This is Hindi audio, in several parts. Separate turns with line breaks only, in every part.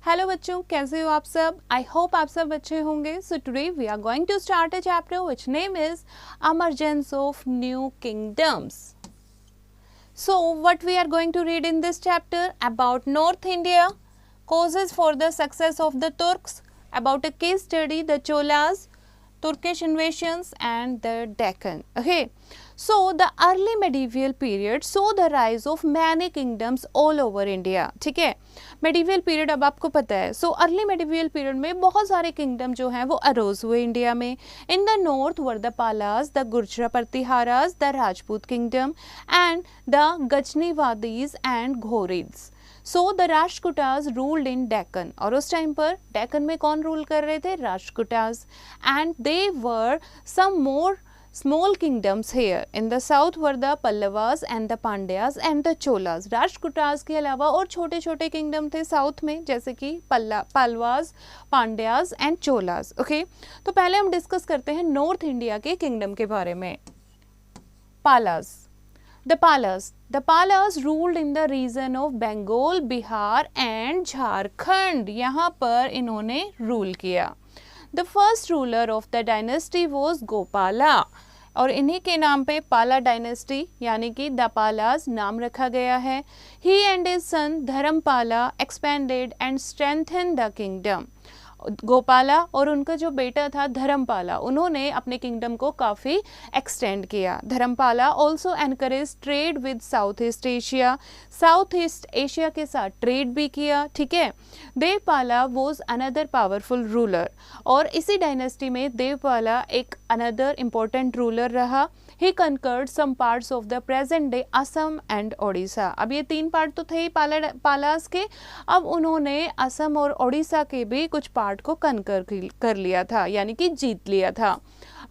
हेलो बच्चों, कैसे हो आप सब? आई होप आप सब अच्छे होंगे. So today we are going to start a chapter which name is emergence of new kingdoms. So what we are going to read in this chapter about North India, causes for the success of the Turks, about a case study, the Cholas, Turkish invasions and the Deccan. Okay. So the early medieval period saw the rise of many kingdoms all over India. ठीक है, medieval period अब आपको पता है. So early medieval period में बहुत सारे kingdom जो हैं वो अरोज हुए इंडिया में. In the north were the Palas, the Gurjara Pratiharas, the Rajput kingdom and the Ghaznivadis and Ghurids. So the Rashtrakutas ruled in Deccan. और उस टाइम पर डेक्कन में कौन रूल कर रहे थे? Rashtrakutas. And they were some more small kingdoms here. In the south were the Pallavas and the Pandyas and the Cholas. Rashtrakutas के अलावा और छोटे छोटे किंगडम थे साउथ में, जैसे कि पल्लवास, पांड्यास एंड चोलास. ओके, तो पहले हम डिस्कस करते हैं नॉर्थ इंडिया के किंगडम के बारे में. पालास. The Palas ruled in the region of Bengal, Bihar and Jharkhand. यहाँ पर इन्होंने रूल किया. The first ruler of the dynasty was Gopala. और इन्हीं के नाम पे पाला डायनेस्टी यानी कि द पालास नाम रखा गया है. He and his son Dharmapala expanded and strengthened the kingdom. Gopala और उनका जो बेटा था धर्मपाला, उन्होंने अपने किंगडम को काफ़ी एक्सटेंड किया. Dharmapala also encourage trade with south east Asia. South east Asia के साथ ट्रेड भी किया. ठीक है. Devapala was another powerful ruler. और इसी डायनेस्टी में देवपाला एक अनदर इम्पोर्टेंट रूलर रहा. He conquered some parts of the present day Assam and Odisha. अब ये तीन पार्ट तो थे ही पालास के. अब उन्होंने असम और ओडिशा के भी कुछ पार्ट को कनकर कर लिया था, यानी कि जीत लिया था.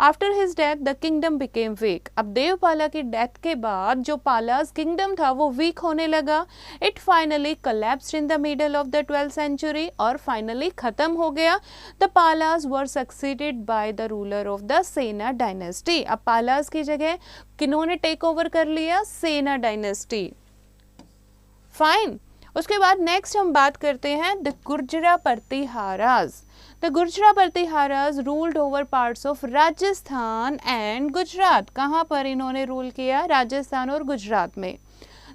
After his death the kingdom became week. अब देवपाला की डेथ के बाद जो पालास किंगडम था वो वीक होने लगा. It finally collapsed in the middle of the 12th century और फाइनली खत्म हो गया. The Palas were succeeded by the ruler of the Sena dynasty. अब पालास की जगह किन्होंने टेक ओवर कर लिया? सेना डायनेस्टी. फाइन. उसके बाद नेक्स्ट हम बात करते हैं the Gurjara Pratiharas. The Gurjara Pratiharas ruled over parts of Rajasthan and Gujarat. कहाँ पर इन्होंने रूल किया? राजस्थान और गुजरात में.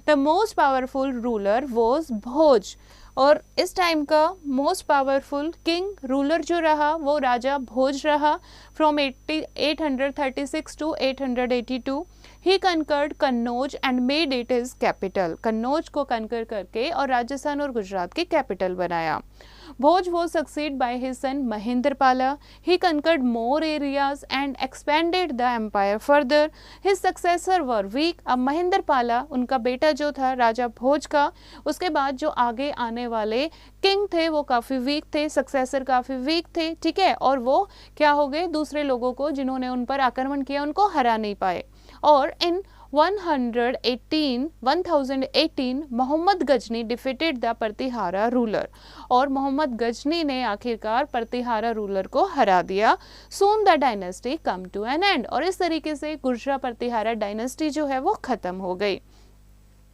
The most powerful ruler was भोज. और इस टाइम का मोस्ट पावरफुल किंग रूलर जो रहा वो राजा भोज रहा. From 836 to 882 he conquered Kannauj and made it is capital. Kannauj को कंकर करके और राजस्थान और गुजरात की कैपिटल बनाया. Bhoj was succeeded by his son Mahendrapala. He conquered more areas and expanded the empire further. His successor were weak. अब महेंद्रपाला उनका बेटा जो था राजा भोज का, उसके बाद जो आगे आने वाले किंग थे वो काफ़ी वीक थे, सक्सेसर काफ़ी वीक थे. ठीक है. और वो क्या हो गए? दूसरे लोगों को जिन्होंने उन पर आक्रमण किया उनको हरा नहीं पाए. और in 1018 Mohammad Ghazni defeated the Pratihara ruler. और मोहम्मद गजनी ने आखिरकार प्रतिहारा रूलर को हरा दिया. Soon the dynasty come to an end. और इस तरीके से गुर्जरा प्रतिहारा डायनेस्टी जो है वो खत्म हो गई.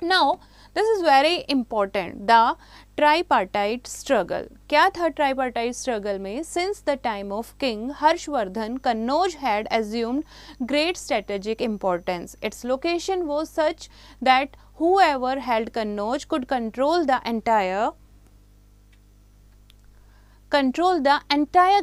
Now this is very important, the tripartite struggle. क्या था ट्राइपार्टाइट स्ट्रगल में? Since the time of king Harshvardhan Kannauj had assumed great strategic importance. Its location was such that whoever held Kannauj could control the entire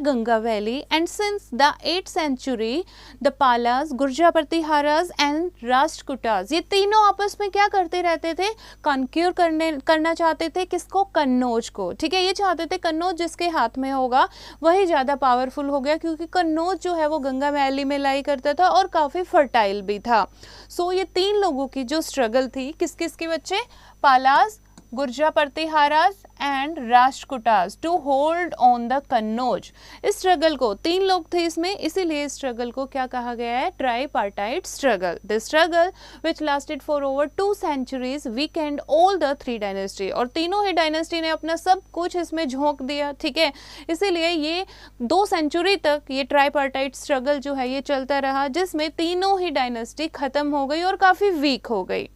Ganga valley. And since the 8th century the Palas, Gurjara Pratiharas and Rashtrakutas ये तीनों आपस में क्या करते रहते थे? कॉन्क्यूर करना चाहते थे. किसको? कन्नौज को. ठीक है. ये चाहते थे कन्नौज जिसके हाथ में होगा वही ज़्यादा पावरफुल हो गया, क्योंकि कन्नौज जो है वो गंगा वैली में लाई करता था और काफ़ी फर्टाइल भी था. सो ये तीन लोगों की जो स्ट्रगल थी, किस किस के बच्चे? Palas, Gurjara Pratiharas and Rashtrakutas to hold on the Kannauj. इस स्ट्रगल को तीन लोग थे इसमें, इसीलिए इस स्ट्रगल को क्या कहा गया है? Tripartite struggle. The struggle which lasted for over 2 centuries weekend all the 3 dynasty. और तीनों ही डायनेस्टी ने अपना सब कुछ इसमें झोंक दिया. ठीक है. इसीलिए ये 2 सेंचुरी तक ये ट्राइपार्टाइट स्ट्रगल जो है ये चलता रहा, जिसमें तीनों ही डायनेस्टी खत्म हो गई और काफ़ी वीक हो गई.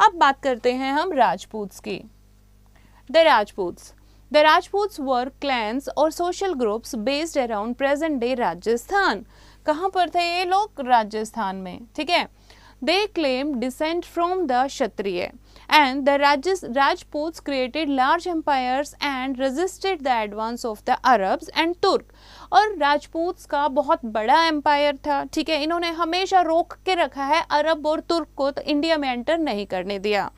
अब बात करते हैं हम राजपूत्स की. The राजपूत्स. The Rajputs were clans or social groups based around present day Rajasthan. कहाँ पर थे ये लोग? राजस्थान में, ठीक है। They claimed descent from the Kshatriya and the Rajputs created large empires and resisted the advance of the Arabs and Turk। और राजपूत्स का बहुत बड़ा एम्पायर था, ठीक है। इन्होंने हमेशा रोक के रखा है अरब और तुर्क को, तो इंडिया में एंटर नहीं करने दिया।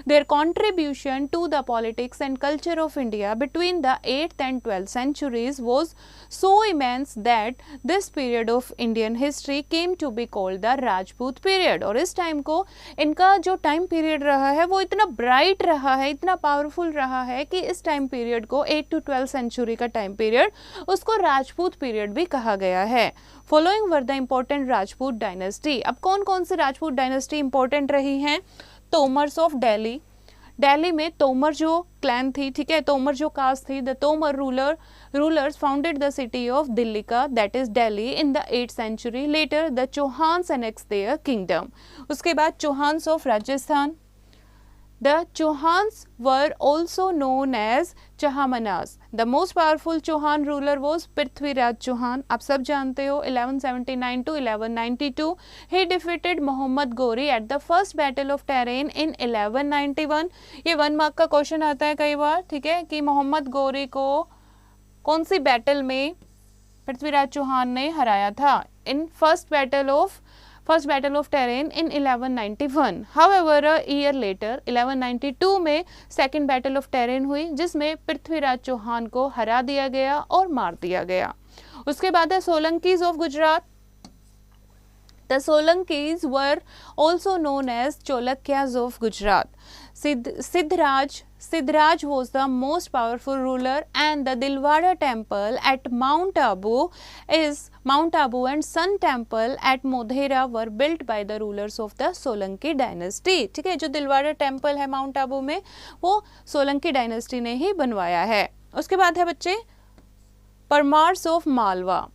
Their contribution to the politics and culture of India between the 8th and 12th centuries was so immense that this period of Indian history came to be called the Rajput period। और इस टाइम को इनका जो टाइम पीरियड रहा है वो इतना ब्राइट रहा है, इतना पावरफुल रहा है कि इस टाइम पीरियड को 8 to 12 सेंचुरी का टाइम पीरियड उसको राजपूत पीरियड भी कहा गया है। Following were the important Rajput dynasty. अब कौन कौन सी राजपूत डायनेस्टी इंपॉर्टेंट रही हैं? तोमर्स ऑफ दिल्ली, दिल्ली में तोमर जो क्लैन थी, ठीक है, तोमर जो कास्ट थी, the Tomar rulers founded the city of Delhi का, that is Delhi, in the 8th century। Later the Chauhans annex their kingdom. उसके बाद Chauhans of Rajasthan, the Chauhans were also known as Chahamanas। The most powerful Chauhan ruler was Prithviraj Chauhan। आप सब जानते हो 1179 to 1192। He defeated Muhammad Ghori at the first battle of Tehran in 1191। ये 1 मार्क का क्वेश्चन आता है कई बार, ठीक है, कि मोहम्मद गौरी को कौन सी बैटल में पृथ्वीराज चौहान ने हराया था? In first battle of Tarain in 1191। However, a year later 1192 में सेकेंड बैटल ऑफ टेरेन हुई जिसमें पृथ्वीराज चौहान को हरा दिया गया और मार दिया गया। उसके बाद है Solankis of Gujarat. The Solankis were also known as Cholukyas of Gujarat। Siddharaj was the most powerful ruler and the Dilwara temple at Mount Abu and Sun temple at Modhera were built by the rulers of the Solanki dynasty। ठीक है, जो दिलवाड़ा टेम्पल है माउंट आबू में वो सोलंकी डायनेस्टी ने ही बनवाया है। उसके बाद है बच्चे Parmars of Malwa.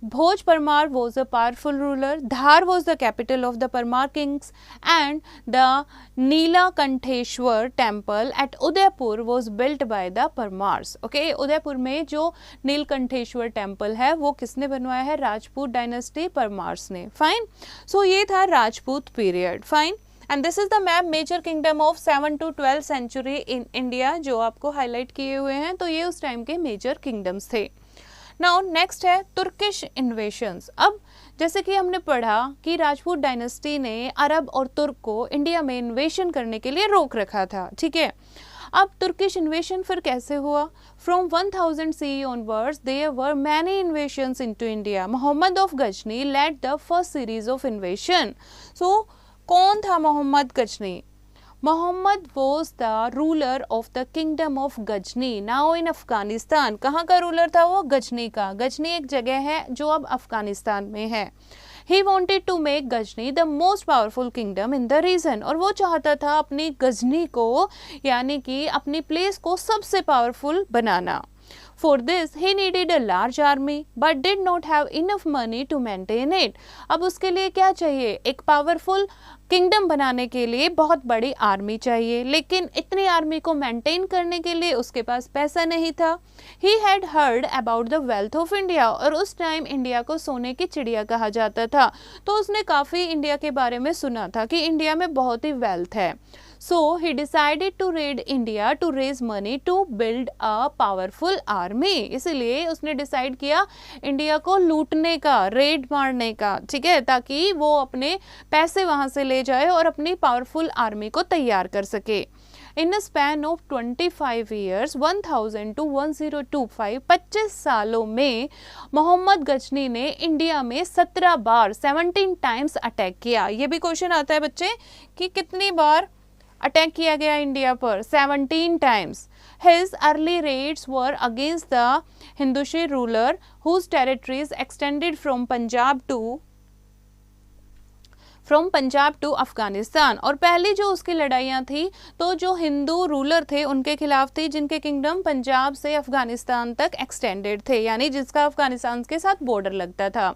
Bhoj Parmar was a powerful ruler. Dhar was the capital of the Parmar kings and the Neelakantheshwar temple at Udaipur was built by the Parmars। Okay, Udaipur में जो नीलकंठेश्वर टेम्पल है वो किसने बनवाया है? राजपूत डायनेस्टी परमार्स ने। फाइन, सो ये था Rajput period. Fine, and this is the map major kingdom of 7 to 12 century in India जो आपको हाईलाइट किए हुए हैं। तो ये उस टाइम के मेजर किंगडम्स थे। नाउ नेक्स्ट है तुर्किश इन्वेशंस। अब जैसे कि हमने पढ़ा कि राजपूत डायनेस्टी ने अरब और तुर्क को इंडिया में इन्वेशन करने के लिए रोक रखा था, ठीक है। अब तुर्किश इन्वेशन फिर कैसे हुआ? From 1000 CE onwards there were many invasions into India। Mohammad of Ghazni led the first series of invasion। So कौन था Mohammad Ghazni? Mohammad was the ruler of the kingdom of Ghazni now in Afghanistan. कहाँ का रूलर था वो? गजनी का। गजनी एक जगह है जो अब अफगानिस्तान में है। He wanted to make Ghazni the most powerful kingdom in the region। और वो चाहता था अपनी गजनी को यानी कि अपनी प्लेस को सबसे powerful banana. For this he needed a large army but did not have enough money to maintain it। अब उसके लिए क्या चाहिए? एक पावरफुल किंगडम बनाने के लिए बहुत बड़ी आर्मी चाहिए, लेकिन इतनी आर्मी को मेंटेन करने के लिए उसके पास पैसा नहीं था। He had heard about the wealth of India। और उस टाइम इंडिया को सोने की चिड़िया कहा जाता था, तो उसने काफ़ी इंडिया के बारे में सुना था कि इंडिया में बहुत ही वेल्थ है। So he decided to raid India to raise money to build a powerful army। इसलिए उसने डिसाइड किया इंडिया को लूटने का, रेड मारने का, ठीक है, ताकि वो अपने पैसे वहाँ से ले जाए और अपनी पावरफुल आर्मी को तैयार कर सके। In a span of 25 years 1000 to 1025 25 सालों में मोहम्मद गजनी ने इंडिया में 17 बार 17 टाइम्स अटैक किया। ये भी क्वेश्चन आता है बच्चे कि कितनी बार अटैक किया गया इंडिया पर? 17 times. His early raids were against the Hindushi ruler whose territories extended from Punjab to Afghanistan. और पहली जो उसकी लड़ाइयाँ थी तो जो हिंदू रूलर थे उनके खिलाफ थी जिनके किंगडम पंजाब से अफगानिस्तान तक एक्सटेंडेड थे, यानी जिसका अफगानिस्तान के साथ बॉर्डर लगता था।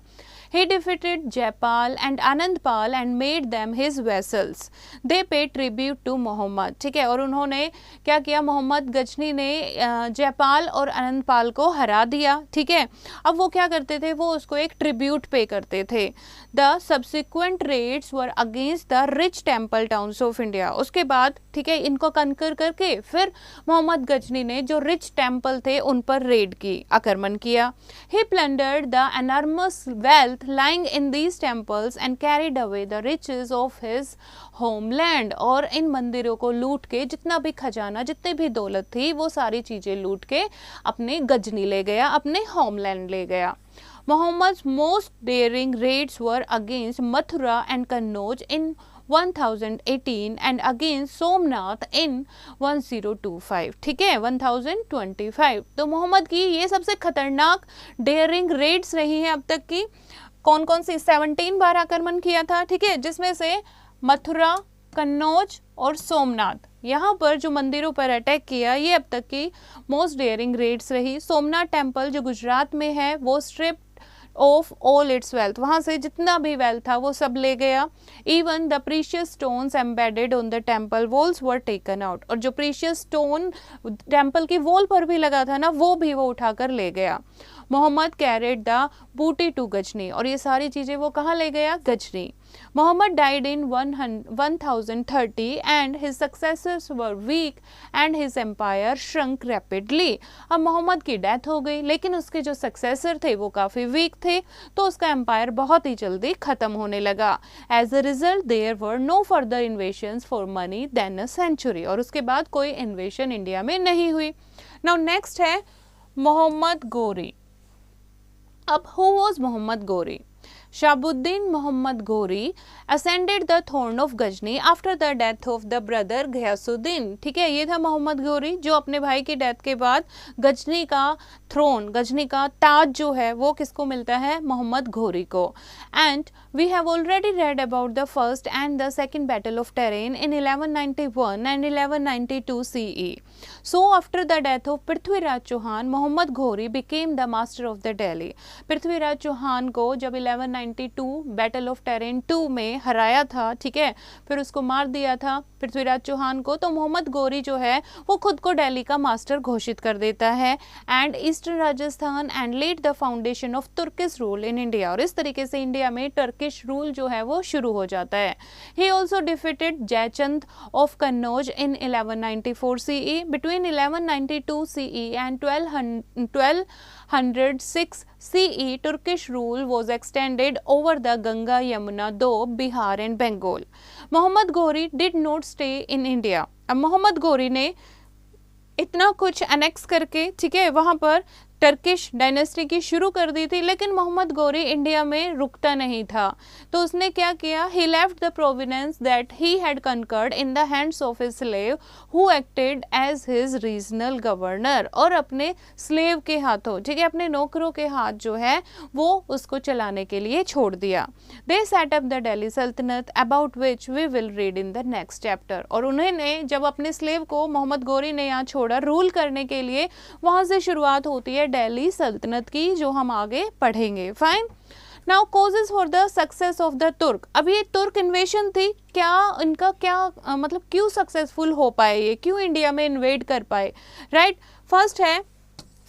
He defeated Jaipal and Anandpal and made them his vassals. They paid tribute to Muhammad. ठीक है, और उन्होंने क्या किया, मोहम्मद गजनी ने जयपाल और आनंदपाल को हरा दिया. ठीक है, अब वो क्या करते थे, वो उसको एक ट्रिब्यूट पे करते थे. The subsequent raids were against the rich temple towns of India. उसके बाद ठीक है, इनको कंकर करके फिर मोहम्मद गजनी ने जो रिच टेम्पल थे उन पर रेड की, आक्रमण किया. He plundered the enormous wealth lying in these temples and carried away the riches of his homeland. और इन मंदिरों को लूट के जितना भी खजाना, जितनी भी दौलत थी, वो सारी चीजें लूट के अपने गजनी ले गया, अपने होमलैंड ले गया. Muhammad's most daring raids were against Mathura and Kannauj in 1018 and against Somnath in 1025. ठीक है, 1025. तो मोहम्मद की ये सबसे खतरनाक डेयरिंग रेड्स रही हैं अब तक की. कौन कौन सी? 17 बार आक्रमण किया था. ठीक है, जिसमें से मथुरा, कन्नौज और सोमनाथ, यहाँ पर जो मंदिरों पर अटैक किया, ये अब तक की मोस्ट डेयरिंग रेड्स रही. सोमनाथ टेम्पल जो गुजरात में है, वो strip of all it's wealth, वहाँ से जितना भी वेल्थ था वो सब ले गया. Even the precious stones embedded on the temple walls were taken out. और जो प्रीशियस स्टोन टेम्पल की वॉल पर भी लगा था ना, वो भी वो उठाकर ले गया. Mohammad carried the booty to Ghazni. और ये सारी चीज़ें वो कहाँ ले गया? Ghazni. Mohammad died in 1030 and his successors were weak and his empire shrunk rapidly. अब मोहम्मद की डेथ हो गई, लेकिन उसके जो सक्सेसर थे वो काफ़ी वीक थे, तो उसका एम्पायर बहुत ही जल्दी ख़त्म होने लगा. As a result there were no further invasions for money than a century. और उसके बाद कोई इन्वेशन इंडिया में नहीं हुई. नाउ नेक्स्ट है मोहम्मद गोरी. अब who was Muhammad Ghori? Shahabuddin Muhammad Ghori ascended the throne of Ghazni after the death of the brother Ghiyasuddin. ठीक है, ये था मोहम्मद गोरी जो अपने भाई की डेथ के बाद गजनी का थ्रोन, गजनी का ताज जो है वो किसको मिलता है? मोहम्मद घोरी को. And we have already read about the first and the second battle of Tarain in 1191 and 1192 CE. So after the death of Prithviraj Chauhan, Mohammad Ghori became the master of the Delhi. Prithviraj Chauhan को जब 1192 बैटल ऑफ टेरेन 2 में हराया था, ठीक है, फिर उसको मार दिया था पृथ्वीराज चौहान को, तो मोहम्मद गोरी जो है वो खुद को दिल्ली का मास्टर घोषित कर देता है and eastern Rajasthan and led the foundation of Turkish rule in India. और इस तरीके से इंडिया में टर्किश रूल जो है वो शुरू हो जाता है. He also defeated Jaichand of Kannauj in 1194 CE. Between 1192 CE and 1206 CE, Turkish rule was extended over the Ganga, Yamuna, Doab, Bihar and Bengal. Mohammad Ghori did not stay in India. अब मोहम्मद गोरी ने इतना कुछ अनेक्स करके, ठीक है, वहाँ पर टर्किश डायनेस्टी की शुरू कर दी थी, लेकिन मोहम्मद गोरी इंडिया में रुकता नहीं था. तो उसने क्या किया? He left the provinces that he had conquered in the hands of his slave who acted as his regional governor. और अपने स्लेव के हाथों, ठीक है, अपने नौकरों के हाथ जो है वो उसको चलाने के लिए छोड़ दिया. They set up the Delhi Sultanate about which we will read in the next chapter. और उन्होंने जब अपने स्लेव को मोहम्मद गोरी ने यहाँ छोड़ा रूल करने के लिए, वहाँ से शुरुआत होती है दिल्ली सल्तनत की, जो हम आगे पढ़ेंगे. Fine. Now causes for the success of the तुर्क. अब ये तुर्क इन्वेशन थी, क्या इनका क्या मतलब क्यों सक्सेसफुल हो पाए, ये क्यों इंडिया में इन्वेड कर पाए? राइट.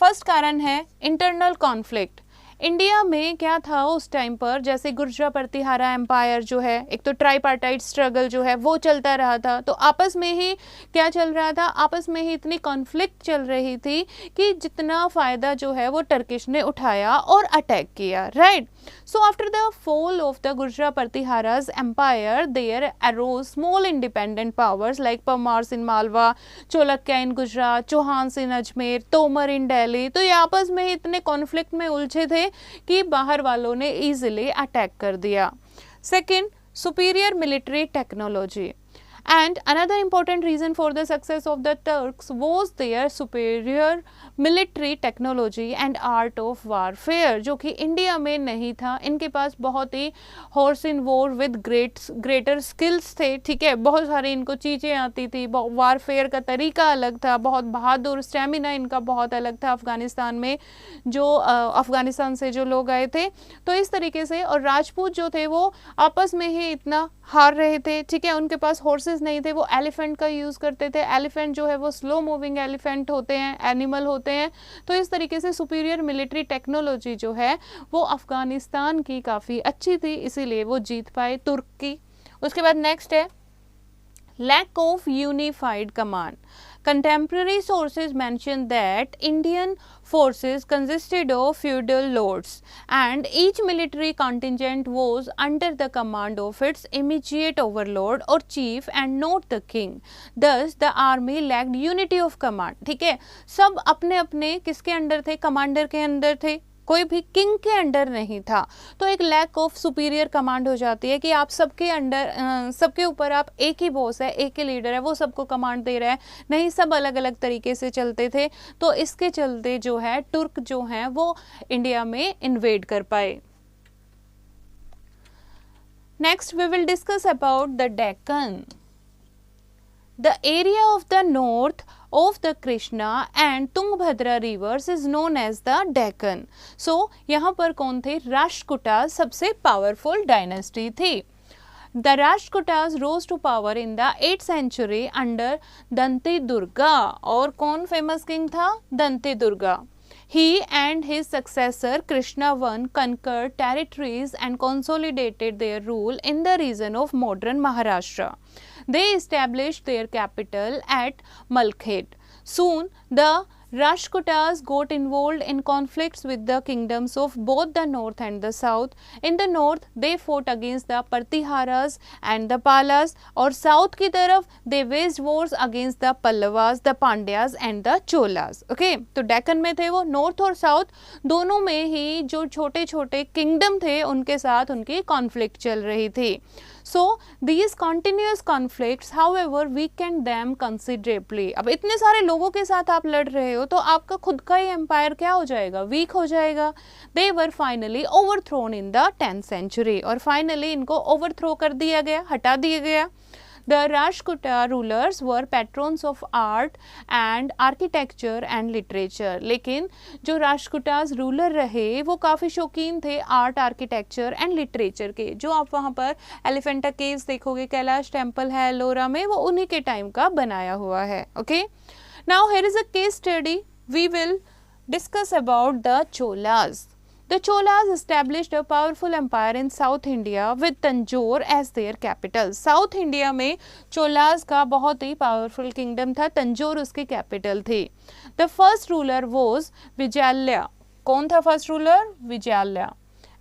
फर्स्ट कारण है इंटरनल कॉन्फ्लिक्ट. इंडिया में क्या था उस टाइम पर, जैसे गुर्जर प्रतिहारा एम्पायर जो है, एक तो ट्राईपार्टाइट स्ट्रगल जो है वो चलता रहा था, तो आपस में ही क्या चल रहा था, आपस में ही इतनी कॉन्फ्लिक्ट चल रही थी कि जितना फ़ायदा जो है वो टर्किश ने उठाया और अटैक किया. Right. So after the fall of the Gurjara Pratiharas empire there arose small independent powers like Parmars in Malwa, Chalukyas in Gujarat, Chauhans in Ajmer, Tomar in Delhi. तो ये आपस में ही इतने कॉन्फ्लिक्ट में उलझे थे कि बाहर वालों ने इजीली अटैक कर दिया. Second, superior military technology. And another important reason for the success of the Turks was their superior military technology and art of warfare, जो कि इंडिया में नहीं था. इनके पास बहुत ही horse in war with greater skills थे. ठीक है, बहुत सारी इनको चीज़ें आती थी, वारफेयर का तरीका अलग था, बहुत बहादुर, स्टेमिना इनका बहुत अलग था अफगानिस्तान में, जो अफगानिस्तान से जो लोग आए थे. तो इस तरीके से, और राजपूत जो थे वो आपस में ही इतना हार रहे थे. ठीक है, उनके पास हॉर्सेस नहीं थे, वो एलिफेंट का यूज़ करते थे. एलिफेंट जो है वो स्लो मूविंग एलिफेंट होते हैं, एनिमल होते हैं. तो इस तरीके से सुपीरियर मिलिट्री टेक्नोलॉजी जो है वो अफगानिस्तान की काफ़ी अच्छी थी, इसीलिए वो जीत पाए तुर्क की. उसके बाद नेक्स्ट है lack of unified command. Contemporary sources mention that Indian forces consisted of feudal lords and each military contingent was under the command of its immediate overlord or chief and not the king. Thus the army lacked unity of command. ठीक है, सब अपने अपने किसके अंडर थे? कमांडर के अंडर थे, कोई भी किंग के अंडर नहीं था. तो एक लैक ऑफ सुपीरियर कमांड हो जाती है कि आप सबके अंडर, सबके ऊपर आप एक ही बॉस है, एक ही लीडर है, वो सबको कमांड दे रहा है. नहीं, सब अलग अलग तरीके से चलते थे. तो इसके चलते जो है तुर्क जो हैं वो इंडिया में इन्वेड कर पाए. Next we will discuss about the Deccan. The area of the north of the Krishna and Tungabhadra rivers is known as the Deccan. So यहाँ पर कौन थे? राष्ट्रकूटा सबसे पावरफुल डायनेस्टी थी. The Rashtrakutas rose to power in the 8th century under Danti Durga. और कौन फेमस किंग था? Danti Durga. He and his successor Krishna I conquered territories and consolidated their rule in the region of modern Maharashtra. They established their capital at Malkhed. Soon the Rashtrakutas got involved in conflicts with the kingdoms of both the north and the south. In the north they fought against the Pratiharas and the Palas, और south की तरफ they waged wars against the Pallavas, the Pandyas and the Cholas. Okay, तो डेक्कन में थे वो. नॉर्थ और साउथ दोनों में ही जो छोटे छोटे किंगडम थे उनके साथ उनकी कॉन्फ्लिक्ट चल रही थी. So these continuous conflicts however weakened them considerably. अब इतने सारे लोगों के साथ आप लड़ रहे हो तो आपका खुद का ही एम्पायर क्या हो जाएगा? वीक हो जाएगा. They were finally overthrown in the 10th century. और फाइनली इनको ओवरथ्रो कर दिया गया, हटा दिया गया. The Rashtrakuta rulers were patrons of art and architecture and literature. लेकिन जो राष्ट्रकूटास रूलर रहे वो काफ़ी शौकीन थे आर्ट, आर्किटेक्चर एंड लिटरेचर के. जो आप वहाँ पर एलिफेंटा केव्स देखोगे, कैलाश टेम्पल है एलोरा में, वो उन्हीं के टाइम का बनाया हुआ है. Okay, now here is a case study. We will discuss about the Cholas. The Cholas established a powerful empire in South India with Tanjore as their capital. South India में Cholas का बहुत ही powerful kingdom था, तंजोर उसकी capital थी. The first ruler was Vijayalaya. कौन था first ruler? Vijayalaya.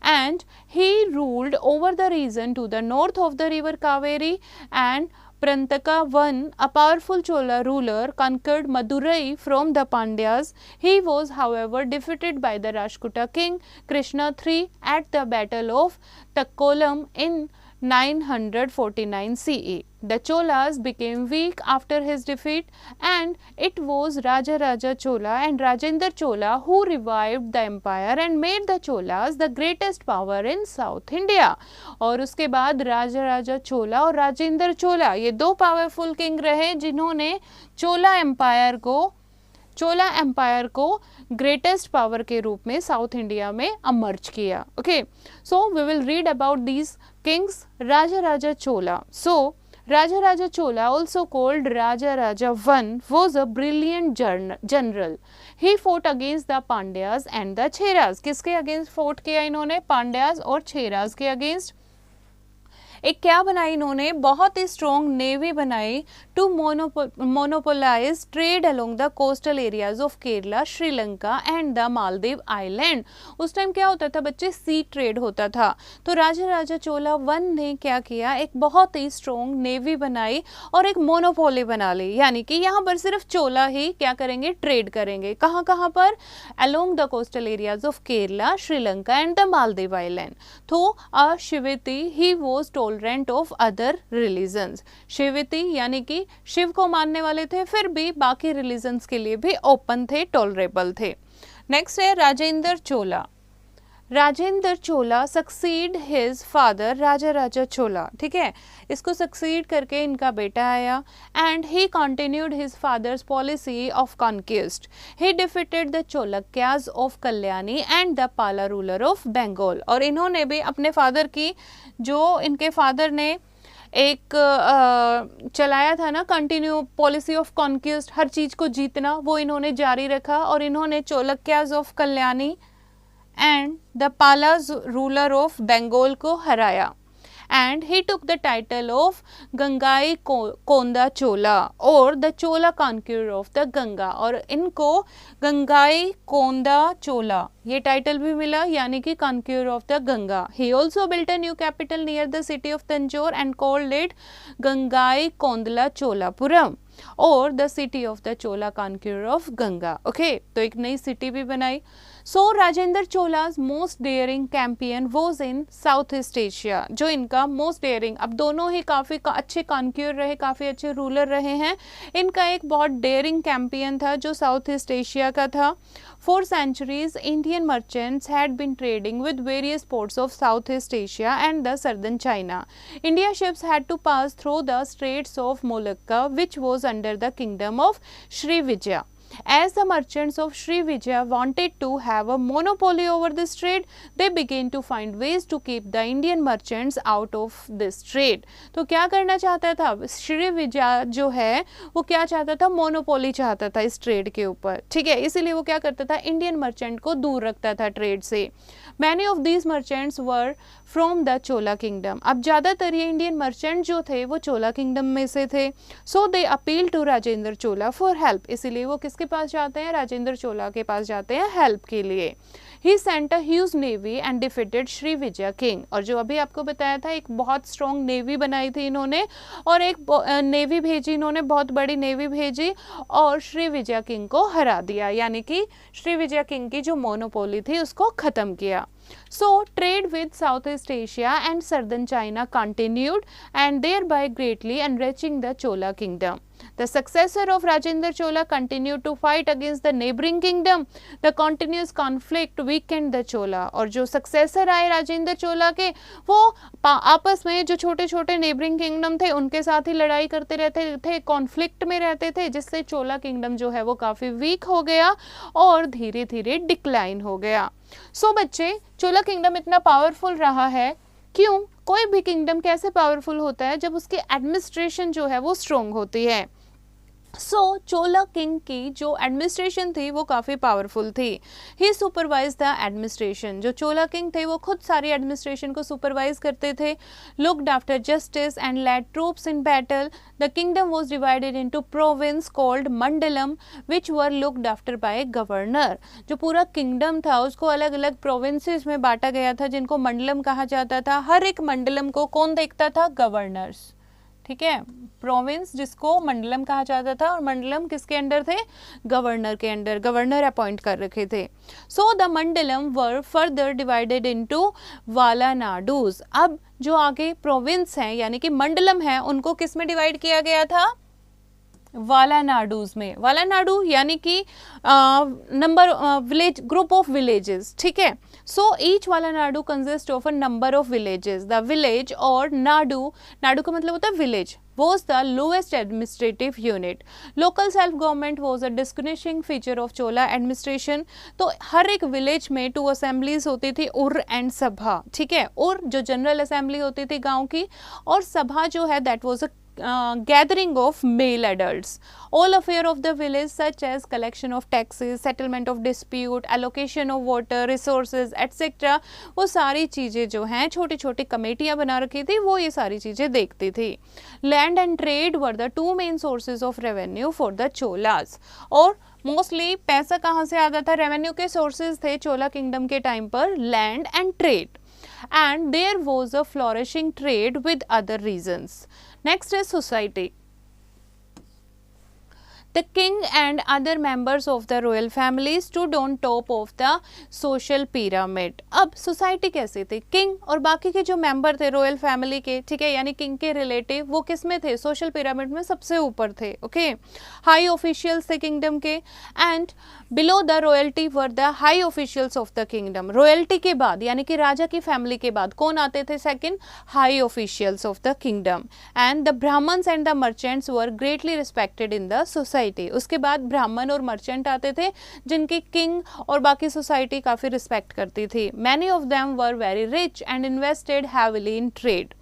And he ruled over the region to the north of the river Kaveri, and Prantaka I, a powerful Chola ruler, conquered Madurai from the Pandyas. He was, however, defeated by the Rashtrakuta king Krishna III at the Battle of Takkolam in 949 CE. The Cholas became weak after his defeat, and it was Raja Chola and Rajendra Chola who revived the empire and made the Cholas the greatest power in South India. और उसके बाद राजा चोला और राजेंद्र चोला ये दो पावरफुल किंग रहे जिन्होंने चोला एम्पायर को ग्रेटेस्ट पावर के रूप में साउथ इंडिया में अमर्ज किया. Okay, so we will read about these kings. Raja Chola. So Raja Chola, also called Raja I, was a brilliant general. He fought against the Pandyas and the Cheras. किसके अगेंस्ट फोर्ट किया इन्होंने? पांड्यास और छेराज के अगेंस्ट. एक क्या बनाई इन्होंने? बहुत ही स्ट्रॉन्ग नेवी बनाई to monopolise trade along the coastal areas of Kerala, Sri Lanka and the Maldive island. उस टाइम क्या होता था बच्चे? सी ट्रेड होता था. तो राजा चोला वन ने क्या किया? एक बहुत ही स्ट्रॉन्ग नेवी बनाई और एक मोनोपोली बना ली. यानी कि यहाँ पर सिर्फ चोला ही क्या करेंगे? ट्रेड करेंगे. कहाँ पर? Along the coastal areas of Kerala, Sri Lanka and the Maldive island. तो Shaivite he was told tolerant of other religions. Shaivite यानी कि शिव को मानने वाले थे, फिर भी बाकी रिलीजन्स के लिए भी ओपन थे, टॉलरेबल थे। नेक्स्ट है Rajendra Chola. Rajendra Chola succeed his father Raja Raja Chola, ठीक है, इसको सक्सीड करके इनका बेटा आया and he continued his father's policy of conquest. He defeated the Chalukyas of Kalyani and the Pala ruler of Bengal. और इन्होंने भी अपने फादर की, जो इनके फादर ने एक चलाया था ना कंटिन्यू पॉलिसी ऑफ कॉन्क्वेस्ट, हर चीज़ को जीतना, वो इन्होंने जारी रखा और इन्होंने Chalukyas of Kalyani and the Palas ruler of Bengal को हराया and he took the title of Gangai Konda Chola और the Chola conqueror of the Ganga. और इनको गंगाई कोंदा चोला ये टाइटल भी मिला, यानी कि conqueror of the Ganga. He also built a new capital near the city of Tanjore and called it Gangai Kondala Cholapuram और the city of the Chola conqueror of Ganga. Okay, तो एक नई सिटी भी बनाई। So Rajendra Chola's most daring campaign was in south east Asia. जो इनका मोस्ट डेयरिंग, अब दोनों ही काफ़ी अच्छे कॉन्क्यूर रहे, काफ़ी अच्छे रूलर रहे हैं। इनका एक बहुत डेयरिंग कैंपियन था जो साउथ ईस्ट एशिया का था। For centuries, Indian merchants had been trading with various ports of Southeast Asia and the southern China. India ships had to pass through the Straits of Malacca, which was under the kingdom of Srivijaya. As the merchants of Srivijaya wanted to have a monopoly over this trade, they began to find ways to keep the Indian merchants out of this trade. तो क्या करना चाहता था श्रीविजय जो है, वो क्या चाहता था, मोनोपोली चाहता था इस ट्रेड के ऊपर, ठीक है, इसीलिए वो क्या करता था, इंडियन मर्चेंट को दूर रखता था ट्रेड से। Many of these merchants were from the Chola kingdom. अब ज़्यादातर ये इंडियन मर्चेंट जो थे वो चोला किंगडम में से थे। So they appeal to Rajendra Chola for help. इसीलिए वो किसके पास जाते हैं, राजेंद्र चोला के पास जाते हैं हेल्प के लिए। He sent a huge navy and defeated Srivijaya king. और जो अभी आपको बताया था, एक बहुत स्ट्रॉन्ग नेवी बनाई थी इन्होंने और एक नेवी भेजी इन्होंने, बहुत बड़ी नेवी भेजी और श्रीविजय किंग को हरा दिया, यानी कि श्रीविजय किंग की जो मोनोपोली थी उसको ख़त्म किया। So trade with Southeast Asia and southern China continued and thereby greatly enriching the Chola kingdom. The successor of Rajendra Chola continued to fight against the neighboring kingdom. The continuous conflict weakened the Chola. और जो successor आए राजेंद्र चोला के, वो आपस में जो छोटे छोटे नेबरिंग किंगडम थे उनके साथ ही लड़ाई करते रहते थे, कॉन्फ्लिक्ट में रहते थे, जिससे चोला किंगडम जो है वो काफ़ी वीक हो गया और धीरे धीरे डिक्लाइन हो गया। सो बच्चे, चोला किंगडम इतना पावरफुल रहा है, क्यों? कोई भी किंगडम कैसे पावरफुल होता है, जब उसकी एडमिनिस्ट्रेशन जो है वो स्ट्रॉन्ग होती है। सो चोला किंग की जो एडमिनिस्ट्रेशन थी वो काफ़ी पावरफुल थी। ही सुपरवाइज द एडमिनिस्ट्रेशन। जो चोला किंग थे वो खुद सारी एडमिनिस्ट्रेशन को सुपरवाइज करते थे। Looked after justice and led troops in battle. The kingdom was divided into province called mandalam which were looked after by governor. जो पूरा किंगडम था उसको अलग अलग प्रोविंसेस में बांटा गया था, जिनको मंडलम कहा जाता था। हर एक मंडलम को कौन देखता था? गवर्नर्स, ठीक है, प्रोविंस जिसको मंडलम कहा जाता था, और मंडलम किसके अंडर थे? गवर्नर के अंडर, गवर्नर अपॉइंट कर रखे थे। So the mandalam were further divided into valanadus. अब जो आगे प्रोविंस हैं यानी कि मंडलम है, उनको किस में डिवाइड किया गया था? वालानाडूज में। वालानाडू यानी कि number village, group of villages, ठीक है। So each valanadu consist of a number of villages. The village और नाडू, नाडू का मतलब होता है village, was the lowest administrative unit. Local self government was a distinguishing feature of Chola administration. तो हर एक विलेज में 2 assemblies होती थी, उर एंड सभा, ठीक है। उर जो जनरल असेंबली होती थी गांव की, और सभा जो है that was a gathering of male adults. All affair of the village such as collection of taxes, settlement of dispute, allocation of water resources etc. वो सारी चीज़ें जो हैं छोटी छोटी कमेटियाँ बना रखी थी, वो ये सारी चीज़ें देखती थी। Land and trade were the 2 main sources of revenue for the Cholas. और मोस्टली पैसा कहाँ से आता था? रेवेन्यू के सोर्सेज थे चोला किंगडम के टाइम पर land and trade, and there was a flourishing trade with other regions. Next is society. The king and other members of the royal family stood on top of the social pyramid. अब सोसाइटी कैसी थी? किंग और बाकी के जो मेंबर थे रॉयल फैमिली के, ठीक है, यानी किंग के रिलेटिव, वो किस में थे? सोशल पिरामिड में सबसे ऊपर थे. ओके, हाई ऑफिशियल्स थे किंगडम के, and below the royalty were the high officials of the kingdom. Royalty के बाद यानी कि राजा की फैमिली के बाद कौन आते थे? Second, high officials of the kingdom. And the Brahmins and the merchants were greatly respected in the society. उसके बाद ब्राह्मण और मर्चेंट आते थे जिनकी किंग और बाकी सोसाइटी काफी रिस्पेक्ट करती थी. Many of them were very rich and invested heavily in trade.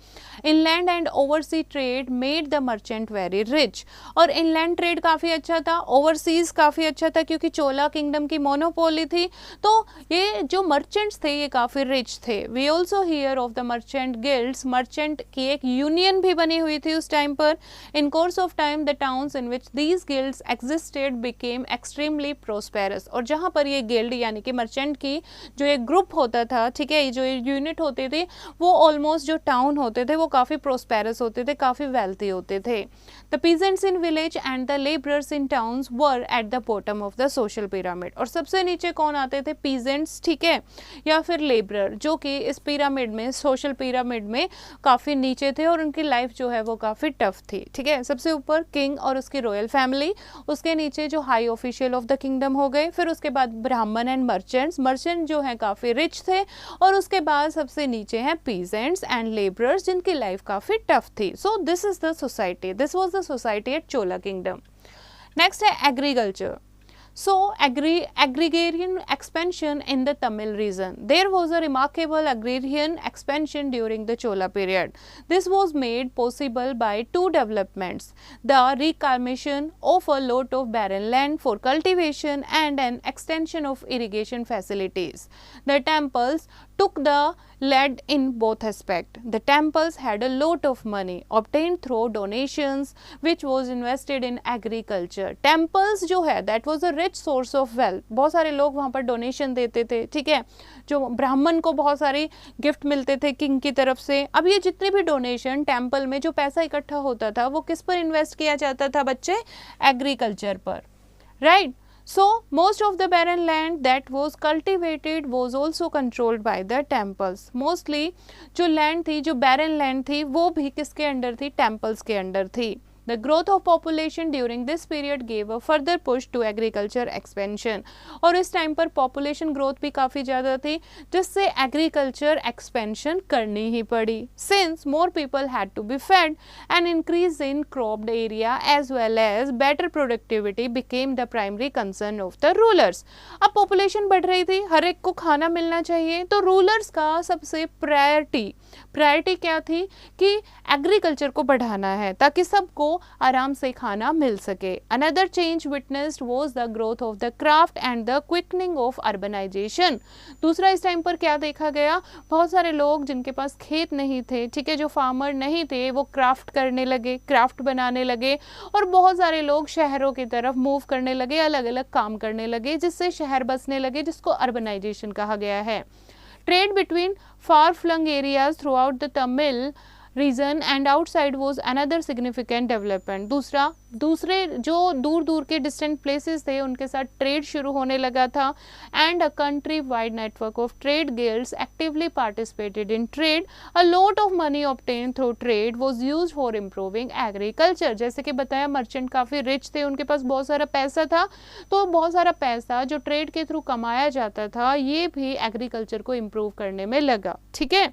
Inland and oversee trade made the merchant very rich. और इनलैंड ट्रेड काफ़ी अच्छा था, ओवरसीज काफ़ी अच्छा था क्योंकि चोला किंगडम की मोनोपोली थी. तो ये जो मर्चेंट्स थे ये काफ़ी रिच थे. We also hear of the merchant guilds. Merchant की एक यूनियन भी बनी हुई थी उस टाइम पर. In course of time the towns in which these guilds existed became extremely prosperous. और जहाँ पर ये गिल्ड यानी कि मर्चेंट की जो एक ग्रुप होता था, ठीक है, जो यूनिट होती थी, वो ऑलमोस्ट जो टाउन होते थे वो काफ़ी प्रोस्पेरस होते थे, काफ़ी वेल्थी होते थे. The peasants in village and the labourers in towns were at the bottom of the social pyramid. और सबसे नीचे कौन आते थे? पीजेंट्स, ठीक है, या फिर लेबरर, जो कि इस पिरामिड में, सोशल पिरामिड में काफ़ी नीचे थे और उनकी लाइफ जो है वो काफ़ी टफ थी. ठीक है, सबसे ऊपर किंग और उसकी रॉयल फैमिली, उसके नीचे जो high official of the kingdom हो गए, फिर उसके बाद ब्राह्मण एंड मर्चेंट्स. मर्चेंट जो है काफ़ी रिच थे, और उसके बाद सबसे नीचे हैं पीजेंट्स एंड लेबरर्स जिनकी लाइफ काफ़ी टफ थी. So this is the society, this was the society at Chola kingdom. Next है agriculture. So, agrarian expansion in the Tamil region. There was a remarkable agrarian expansion during the Chola period. This was made possible by two developments: the reclamation of a lot of barren land for cultivation and an extension of irrigation facilities. The temples took the lead in both aspects. The temples had a lot of money obtained through donations which was invested in agriculture. Temples जो है that was a rich source of wealth. बहुत सारे लोग वहाँ पर डोनेशन देते थे, ठीक है, जो ब्राह्मण को बहुत सारी गिफ्ट मिलते थे किंग की तरफ से. अब ये जितने भी डोनेशन टेम्पल में जो पैसा इकट्ठा होता था वो किस पर इन्वेस्ट किया जाता था बच्चे? एग्रीकल्चर पर, right. So, most of the barren land that was cultivated was also controlled by the temples. Mostly जो land थी, जो barren land थी, वो भी किसके अंडर थी? temples के अंडर थी. The growth of population during this period gave a further push to agriculture expansion. और इस टाइम पर population growth भी काफ़ी ज़्यादा थी, जिससे agriculture expansion करनी ही पड़ी. Since more people had to be fed, an increase in cropped area as well as better productivity became the primary concern of the rulers. अब population बढ़ रही थी, हर एक को खाना मिलना चाहिए, तो rulers का सबसे प्रायोरिटी क्या थी? कि एग्रीकल्चर को बढ़ाना है ताकि सबको आराम से खाना मिल सके. Another change witnessed was the growth of the craft and the quickening of urbanisation. दूसरा इस टाइम पर क्या देखा गया? बहुत सारे लोग जिनके पास खेत नहीं थे, ठीक है, जो फार्मर नहीं थे, वो क्राफ्ट करने लगे, क्राफ्ट बनाने लगे, और बहुत सारे लोग शहरों की तरफ मूव करने लगे, अलग अलग काम करने लगे, जिससे शहर बसने लगे, जिसको अर्बनाइजेशन कहा गया है. Trade between far-flung areas throughout the Tamil region and outside was another significant development. दूसरे जो दूर दूर के distant places थे उनके साथ trade शुरू होने लगा था, and a country-wide network of trade guilds actively participated in trade. A lot of money obtained through trade was used for improving agriculture. जैसे कि बताया मर्चेंट काफ़ी रिच थे, उनके पास बहुत सारा पैसा था, तो बहुत सारा पैसा जो ट्रेड के थ्रू कमाया जाता था ये भी एग्रीकल्चर को इम्प्रूव करने में लगा. ठीक है,